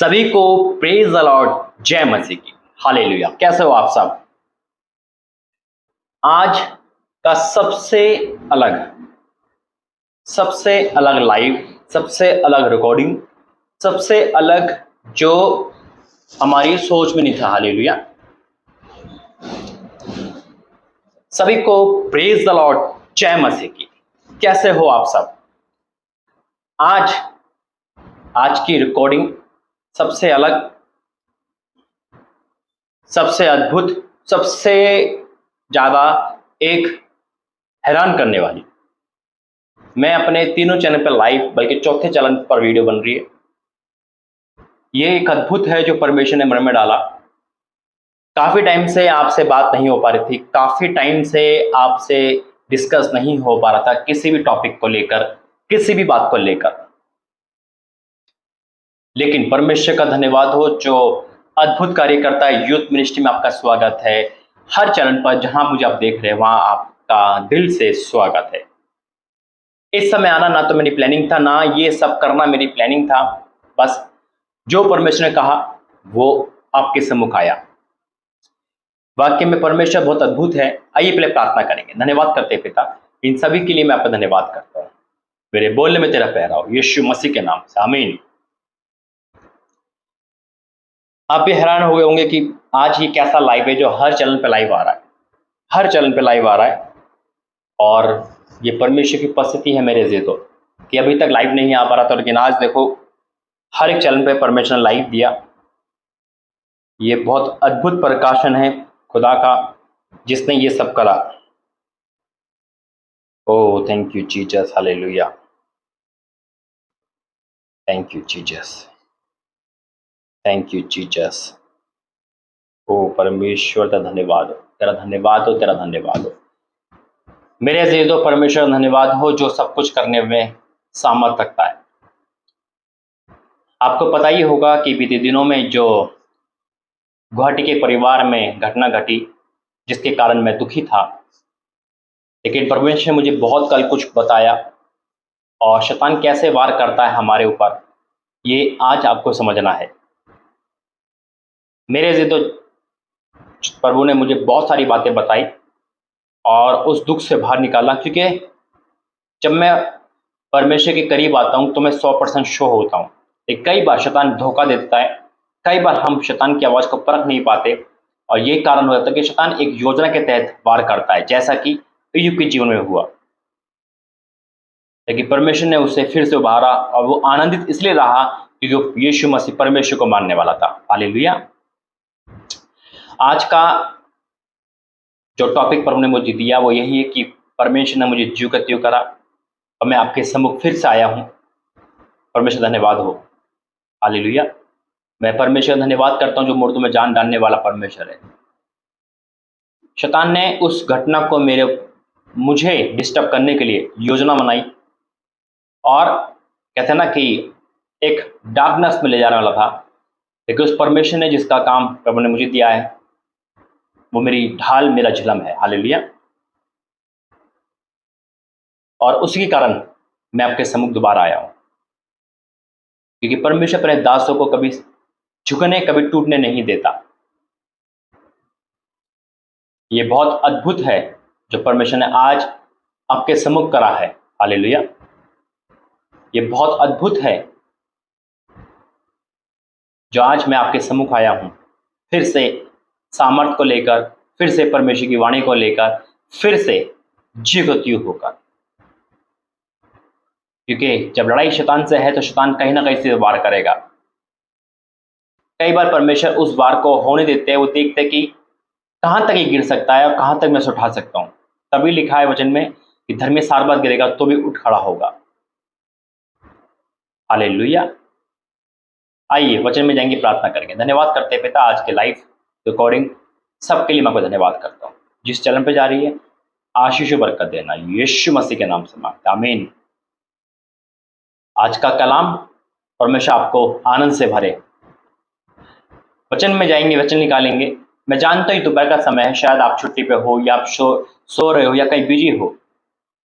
सभी को praise the Lord, जय मसीह की। हालेलुया। कैसे हो आप सब? आज का सबसे अलग लाइव, सबसे अलग रिकॉर्डिंग, सबसे अलग जो हमारी सोच में नहीं था। हालेलुया। सभी को प्रेज द लॉर्ड, जय मसीह की। कैसे हो आप सब? आज की रिकॉर्डिंग सबसे अलग, सबसे अद्भुत, सबसे ज्यादा एक हैरान करने वाली। मैं अपने तीनों चैनल पर लाइव, बल्कि चौथे चैनल पर वीडियो बन रही है। ये एक अद्भुत है जो परमेश्वर ने मन में डाला। काफी टाइम से आपसे बात नहीं हो पा रही थी, काफी टाइम से आपसे डिस्कस नहीं हो पा रहा था किसी भी टॉपिक को लेकर, किसी भी बात को लेकर। लेकिन परमेश्वर का धन्यवाद हो जो अद्भुत कार्य करता है। यूथ मिनिस्ट्री में आपका स्वागत है। हर चैनल पर जहां मुझे आप देख रहे हैं वहां आपका दिल से स्वागत है। इस समय आना ना तो मेरी प्लानिंग था, ना ये सब करना मेरी प्लानिंग था। बस जो परमेश्वर ने कहा वो आपके सम्मुख आया। वाक्य में परमेश्वर बहुत अद्भुत है। आइए पहले प्रार्थना करेंगे। धन्यवाद करते हैं पिता, इन सभी के लिए मैं आपका धन्यवाद करता हूँ। मेरे बोलने में तेरा पहराव यीशु मसीह के नाम से, आमीन। आप भी हैरान हो गए होंगे कि आज ये कैसा लाइव है जो हर चैनल पे लाइव आ रहा है, हर चैनल पे लाइव आ रहा है। और ये परमेश्वर की उपस्थिति है मेरे ज़िंदगी कि अभी तक लाइव नहीं आ पा रहा था, लेकिन आज देखो हर एक चैनल पे परमेश्वर ने लाइव दिया। ये बहुत अद्भुत प्रकाशन है खुदा का जिसने ये सब करा। Oh thank you Jesus, hallelujah. Thank you Jesus, thank you Jesus. ओ परमेश्वर का धन्यवाद हो, तेरा धन्यवाद हो, तेरा धन्यवाद हो। मेरे अजीजों, परमेश्वर का धन्यवाद हो जो सब कुछ करने में सामर्थ रखता है। आपको पता ही होगा कि बीते दिनों में जो गुवाहाटी के परिवार में घटना घटी, जिसके कारण मैं दुखी था, लेकिन परमेश्वर ने मुझे बहुत कल कुछ बताया और शैतान कैसे वार करता है हमारे ऊपर, ये आज आपको समझना है। मेरे अजीजों, प्रभु ने मुझे बहुत सारी बातें बताई और उस दुख से बाहर निकाला, क्योंकि जब मैं परमेश्वर के करीब आता हूँ तो मैं 100% शो होता हूँ। लेकिन कई बार शैतान धोखा देता है, कई बार हम शैतान की आवाज़ को परख नहीं पाते और ये कारण हो जाता है कि शैतान एक योजना के तहत वार करता है, जैसा कि अय्यूब के जीवन में हुआ। लेकिन परमेश्वर ने उसे फिर से उभारा और वो आनंदित इसलिए रहा क्योंकि वो यीशु मसीह परमेश्वर को मानने वाला था। हालेलुया। आज का जो टॉपिक पर उन्होंने मुझे दिया वो यही है कि परमेश्वर ने मुझे ज्यों का त्यों करा और मैं आपके सम्मुख फिर से आया हूँ। परमेश्वर धन्यवाद हो। हालेलुया। मैं परमेश्वर धन्यवाद करता हूँ जो मुर्दों में जान डालने वाला परमेश्वर है। शैतान ने उस घटना को मुझे डिस्टर्ब करने के लिए योजना बनाई और कहते हैं ना कि एक डार्कनेस में ले जाने वाला था, लेकिन उस परमेश्वर ने जिसका काम प्रभु ने मुझे दिया है वो मेरी ढाल, मेरा झिलम है। हालेलुया। और उसी के कारण मैं आपके सम्मुख दोबारा आया हूँ, क्योंकि परमेश्वर अपने दासों को कभी झुकने, कभी टूटने नहीं देता। ये बहुत अद्भुत है जो परमेश्वर ने आज आपके सम्मुख करा है। हालेलुया। ये बहुत अद्भुत है जो आज मैं आपके सम्मुख आया हूँ, फिर से सामर्थ को लेकर, फिर से परमेश्वर की वाणी को लेकर, फिर से जीवत्यु होकर। क्योंकि जब लड़ाई शैतान से है तो शैतान कहीं ना कहीं से वार करेगा। कई बार परमेश्वर उस वार को होने देते हैं, वो देखते हैं कि कहाँ तक ये गिर सकता है और कहाँ तक मैं इसे उठा सकता हूँ। तभी लिखा है वचन में कि धर्मी सार बार गिरेगा तो भी उठ खड़ा होगा। हालेलुया। आइए वचन में जाएंगे, प्रार्थना करेंगे। धन्यवाद करते हैं पिता आज के लाइव रिकॉर्डिंग सबके लिए मैं आपको धन्यवाद करता हूँ। जिस चैनल पे जा रही है आशीष बरकत देना यीशु मसीह के नाम से मांगता, आमीन। आज का कलाम परमेश्वर आपको आनंद से भरे। वचन में जाएंगे, वचन निकालेंगे। मैं जानता हूँ दोपहर का समय है, शायद आप छुट्टी पे हो या आप सो रहे हो या कहीं बिजी हो,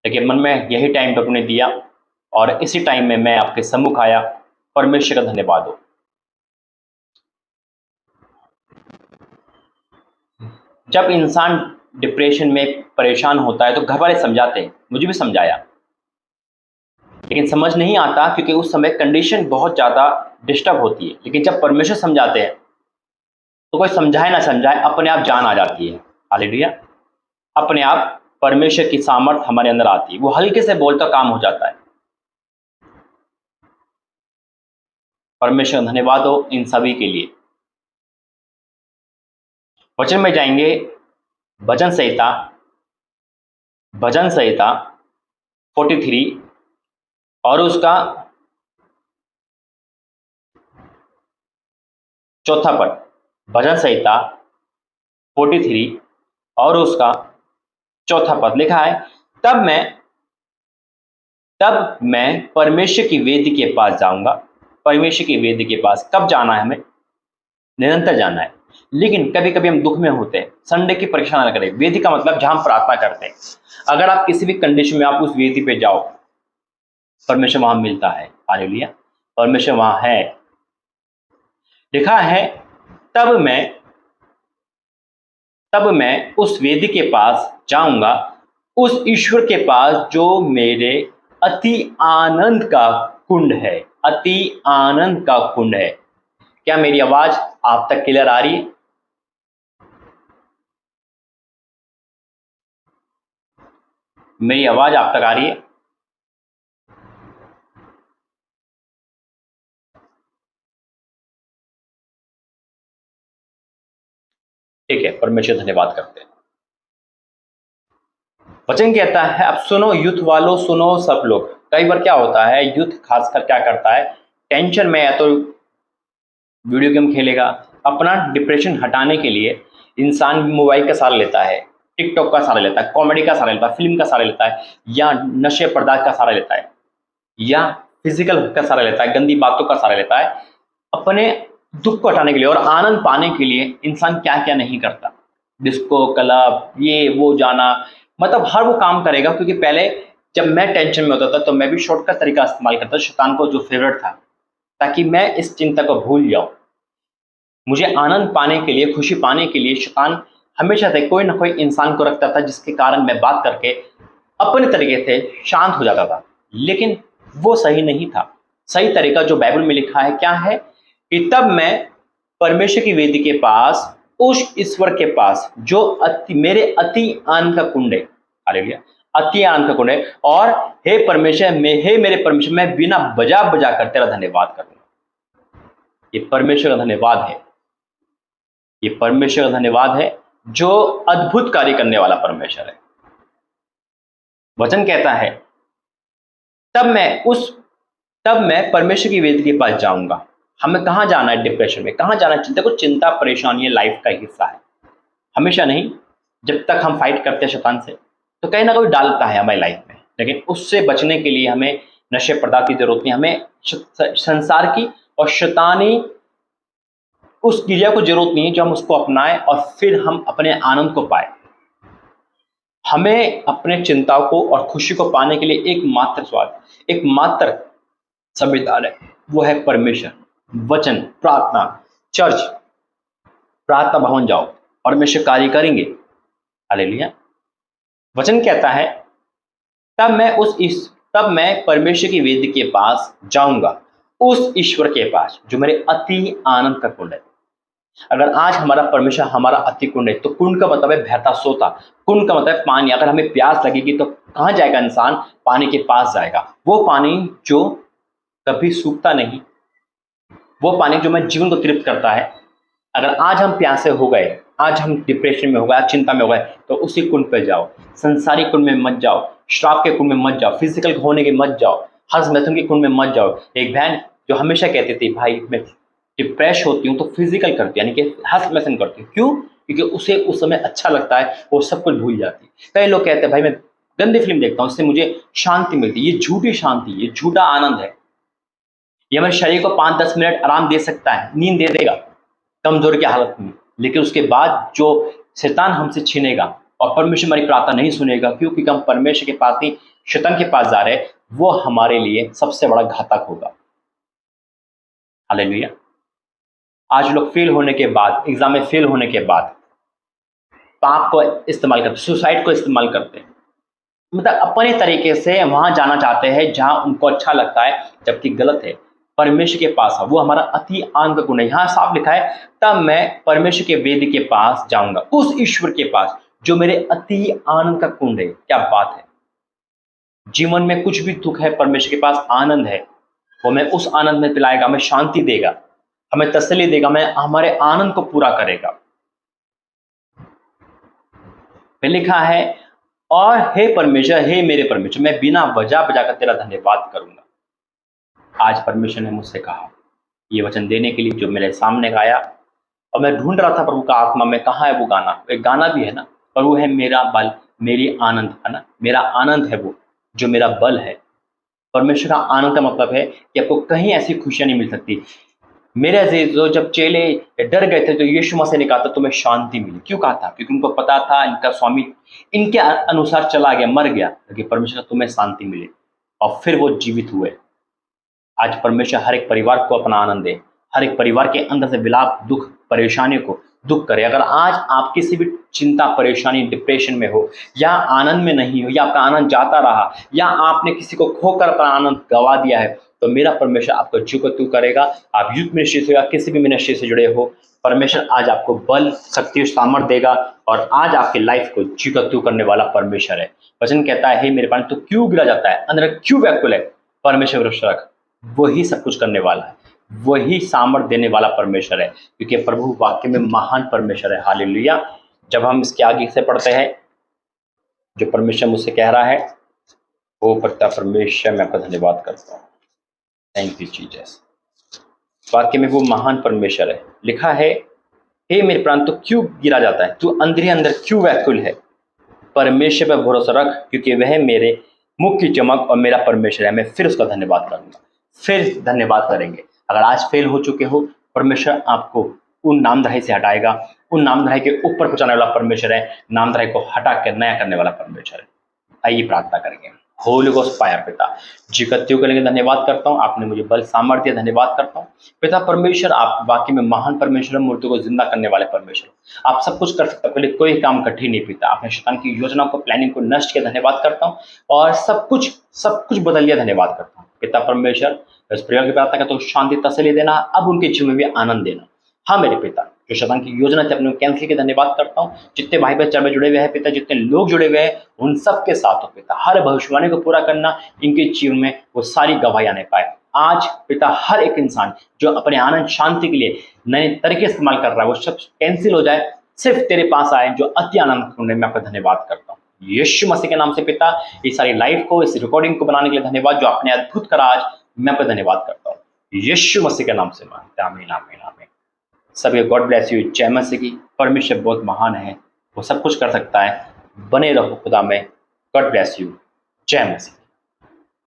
लेकिन मन में यही टाइम प्रभु ने दिया और इसी टाइम में मैं आपके सम्मुख आया। परमेश्वर का धन्यवाद हो। जब इंसान डिप्रेशन में परेशान होता है तो घर वाले समझाते हैं, मुझे भी समझाया, लेकिन समझ नहीं आता क्योंकि उस समय कंडीशन बहुत ज़्यादा डिस्टर्ब होती है। लेकिन जब परमेश्वर समझाते हैं तो कोई समझाए ना समझाए अपने आप जान आ जाती है। हालेलुया। अपने आप परमेश्वर की सामर्थ हमारे अंदर आती है, वो हल्के से बोलता काम हो जाता है। परमेश्वर धन्यवाद हो इन सभी के लिए। वचन में जाएंगे, भजन संहिता 43 और उसका चौथा पद। भजन संहिता 43 और उसका चौथा पद लिखा है, तब मैं परमेश्वर की वेदी के पास जाऊंगा। परमेश्वर की वेदी के पास कब जाना है? हमें निरंतर जाना है। लेकिन कभी कभी हम दुख में होते हैं, संडे की परीक्षा ना करें। वेदी का मतलब जहां हम प्रार्थना करते हैं। अगर आप किसी भी कंडीशन में आप उस वेदी पे जाओ, परमेश्वर वहां मिलता है। हालेलुया। परमेश्वर वहां है। लिखा है, तब मैं उस वेदी के पास जाऊंगा, उस ईश्वर के पास जो मेरे अति आनंद का कुंड है। अति आनंद का कुंड है। क्या मेरी आवाज आप तक क्लियर आ रही है? मेरी आवाज आप तक आ रही है? ठीक है, परमेश्वर धन्यवाद करते हैं। वचन कहता है, अब सुनो यूथ वालों, सुनो सब लोग। कई बार क्या होता है, यूथ खासकर क्या करता है, टेंशन में या तो वीडियो गेम खेलेगा। अपना डिप्रेशन हटाने के लिए इंसान मोबाइल का सहारा लेता है, टिकटॉक का सहारा लेता है, कॉमेडी का सहारा लेता है, फिल्म का सहारा लेता है, या नशे पदार्थ का सहारा लेता है, या फिजिकल का सहारा लेता है, गंदी बातों का सहारा लेता है। अपने दुख को हटाने के लिए और आनंद पाने के लिए इंसान क्या क्या नहीं करता। डिस्को क्लब, ये वो जाना, मतलब हर वो काम करेगा। क्योंकि पहले जब मैं टेंशन में होता था तो मैं भी शॉर्टकट तरीका इस्तेमाल करता था, शैतान को जो फेवरेट था, ताकि मैं इस चिंता को भूल जाऊं। मुझे आनंद पाने के लिए, खुशी पाने के लिए शैतान हमेशा से कोई ना कोई इंसान को रखता था, जिसके कारण मैं बात करके अपने तरीके से शांत हो जाता था। लेकिन वो सही नहीं था। सही तरीका जो बाइबल में लिखा है क्या है, कि तब मैं परमेश्वर की वेदी के पास, उस ईश्वर के पास जो मेरे अति आनंद का कुंड है। हालेलुया। अति आनंद का कुंड है। और हे परमेश्वर, हे मेरे परमेश्वर, मैं बिना बजा बजा कर तेरा धन्यवाद करूंगा। ये परमेश्वर का धन्यवाद है। ये परमेश्वर का धन्यवाद है जो अद्भुत कार्य करने वाला परमेश्वर है। वचन कहता है, तब मैं परमेश्वर की वेदी के पास जाऊंगा। हमें कहाँ जाना है? डिप्रेशन में कहाँ जाना है? चिंता को, चिंता परेशानी लाइफ का हिस्सा है। हमेशा नहीं, जब तक हम फाइट करते हैं शैतान से तो कहीं ना कोई डालता है हमारी लाइफ में। लेकिन उससे बचने के लिए हमें नशे पदार्थ की जरूरत नहीं, हमें संसार की और शैतानी उस क्रिया को जरूरत नहीं है जो हम उसको अपनाएं और फिर हम अपने आनंद को पाए। हमें अपने चिंताओं को और खुशी को पाने के लिए एकमात्र स्वाद, एकमात्र संविधान है, वो है परमेश्वर, वचन, प्रार्थना, चर्च, प्रार्थना भवन जाओ, परमेश्वर कार्य करेंगे। हालेलुया। वचन कहता है, तब मैं परमेश्वर की वेदी के पास जाऊंगा, उस ईश्वर के पास जो मेरे अति आनंद का कुंड है। अगर आज हमारा परमेश्वर हमारा अति कुंड है, तो कुंड का मतलब है बहता सोता। कुंड का मतलब पानी। अगर हमें प्यास लगेगी तो कहाँ जाएगा इंसान? पानी के पास जाएगा। वो पानी जो कभी सूखता नहीं, वो पानी जो मैं जीवन को तृप्त करता है। अगर आज हम प्यासे हो गए, आज हम डिप्रेशन में हो गए, आज चिंता में हो गए, तो उसी कुंड पे जाओ। संसारी कुंड में मत जाओ, श्राप के कुंड में मत जाओ, फिजिकल होने के मत जाओ, हंस मैथुन के कुंड में मत जाओ। एक बहन जो हमेशा कहती थी, भाई मैं डिप्रेस होती हूँ तो फिजिकल करती है, यानी कि हंस मैथुन करती हूँ। क्यों? क्योंकि उसे उस समय अच्छा लगता है, वो सब कुछ भूल जाती है। कई लोग कहते हैं, भाई मैं गंदी फिल्म देखता हूँ, इससे मुझे शांति मिलती है। ये झूठी शांति, ये झूठा आनंद है। ये हमारे शरीर को 5-10 मिनट आराम दे सकता है, नींद दे देगा कमजोरी की हालत में, लेकिन उसके बाद जो शैतान हमसे छीनेगा और परमेश्वर हमारी प्रार्थना नहीं सुनेगा, क्योंकि हम परमेश्वर के पास नहीं शैतान के पास जा रहे हैं, वो हमारे लिए सबसे बड़ा घातक होगा। हालेलुया। आज लोग फेल होने के बाद, एग्जाम में फेल होने के बाद पाप को इस्तेमाल करते, सुसाइड को इस्तेमाल करते हैं, मतलब अपने तरीके से वहां जाना चाहते हैं जहां उनको अच्छा लगता है, जबकि गलत है। परमेश्वर के पास वो हमारा अति आनंद का गुण है। यहाँ साफ लिखा है, तब मैं परमेश्वर के वेदी के पास जाऊंगा, उस ईश्वर के पास जो मेरे अति आनंद का कुंड है। क्या बात है! जीवन में कुछ भी दुख है, परमेश्वर के पास आनंद है, वो हमें उस आनंद में पिलाएगा, हमें शांति देगा, हमें तसल्ली देगा, हमें हमारे आनंद को पूरा करेगा। फिर लिखा है, और हे परमेश्वर, हे मेरे परमेश्वर, मैं बिना वजह बजाकर तेरा धन्यवाद करूंगा। आज परमेश्वर ने मुझसे कहा ये वचन देने के लिए, जो मेरे सामने गाया, और मैं ढूंढ रहा था प्रभु का आत्मा में, कहाँ है वो गाना। एक गाना भी है ना, पर वो है मेरा बल, मेरी आनंद, है ना, मेरा आनंद है वो जो मेरा बल है। परमेश्वर का आनंद का मतलब है कि आपको कहीं ऐसी खुशियां नहीं मिल सकती। मेरे अजीजों, जब चेले डर गए थे तो यीशु मसीह ने कहा था तुम्हें शांति मिली। क्यों कहा था? क्योंकि उनको पता था इनका स्वामी इनके अनुसार चला गया, मर गया, लेकिन परमेश्वर तुम्हें शांति मिले, और फिर वो जीवित हुए। आज परमेश्वर हर एक परिवार को अपना आनंद दे, हर एक परिवार के अंदर से विलाप, दुख, परेशानी को दुख करे। अगर आज आप किसी भी चिंता, परेशानी, डिप्रेशन में हो, या आनंद में नहीं हो, या आपका आनंद जाता रहा, या आपने किसी को खोकर अपना आनंद गवा दिया है, तो मेरा परमेश्वर आपको चुकतू करेगा। आप यूथ मिनिस्ट्री से या किसी भी मिनिस्ट्री से जुड़े हो, परमेश्वर आज आपको बल, शक्ति और सामर्थ देगा, और आज आपकी लाइफ को चुकतू करने वाला परमेश्वर है। वचन कहता है, हे मेरे प्राण तो क्यों गिरा जाता है, अंदर क्यों व्याकुल है? परमेश्वर भरोसा रख, वही सब कुछ करने वाला है, वही सामर्थ देने वाला परमेश्वर है, क्योंकि प्रभु वाक्य में महान परमेश्वर है। हालेलुया। जब हम इसके आगे से पढ़ते हैं, जो परमेश्वर मुझसे कह रहा है, वो पढ़ता परमेश्वर, मैं आपका धन्यवाद करता हूँ। Thank you Jesus. वाक्य में वो महान परमेश्वर है। लिखा है, हे मेरे प्राण तो क्यों गिरा जाता है, तू अंदर ही अंदर क्यों व्याकुल है? परमेश्वर पर भरोसा रख, क्योंकि वह मेरे मुख की चमक और मेरा परमेश्वर है। मैं फिर उसका धन्यवाद करूंगा, फिर धन्यवाद करेंगे। अगर आज फेल हो चुके हो, परमेश्वर आपको उन नामधराई से हटाएगा, उन नामधराई के ऊपर पहुंचाने वाला परमेश्वर है, नामधराई को हटा कर नया करने वाला परमेश्वर है। आइए प्रार्थना करेंगे। होली गोस्ट फायर पिता, जिकत्यों के लिए धन्यवाद करता हूँ, आपने मुझे बल सामर्थ्य, धन्यवाद करता हूँ पिता परमेश्वर। आप वाकई में महान परमेश्वर, मूर्ति को जिंदा करने वाले परमेश्वर, आप सब कुछ कर सकते हो, पहले कोई काम कठिन नहीं पिता। आपने शैतान की योजना को, प्लानिंग को नष्ट किया, धन्यवाद करता हूँ, और सब कुछ बदल लिया, धन्यवाद करता हूँ पिता परमेश्वर। इस परिवार की प्रार्थना करता हूँ, शांति तसल्ली देना, अब उनके जीवन में भी आनंद देना। हाँ मेरे पिता, जो शैतान की योजना थी अपने कैंसिल के, धन्यवाद करता हूँ। जितने भाई बच्चे में जुड़े हुए हैं पिता, जितने लोग जुड़े हुए हैं, उन सब के साथ हो पिता, हर भविष्यवाणी को पूरा करना, इनके जीवन में वो सारी गवाही आने पाए। आज पिता हर एक इंसान जो अपने आनंद शांति के लिए नए तरीके इस्तेमाल कर रहा है, वो सब कैंसिल हो जाए, सिर्फ तेरे पास आए जो अति आनंद होने में। आपका धन्यवाद करता हूँ यीशु मसीह के नाम से पिता। इस सारी लाइफ को, इस रिकॉर्डिंग को बनाने के लिए धन्यवाद, जो आपने अद्भुत करा आज, मैं आपका धन्यवाद करता हूँ यीशु मसीह के नाम से। आमीन आमीन आमीन। सभी गॉड ब्लेस यू। जय मसीह की। परमेश्वर बहुत महान है, वो सब कुछ कर सकता है। बने रहो खुदा में। God bless you. जय मसीह।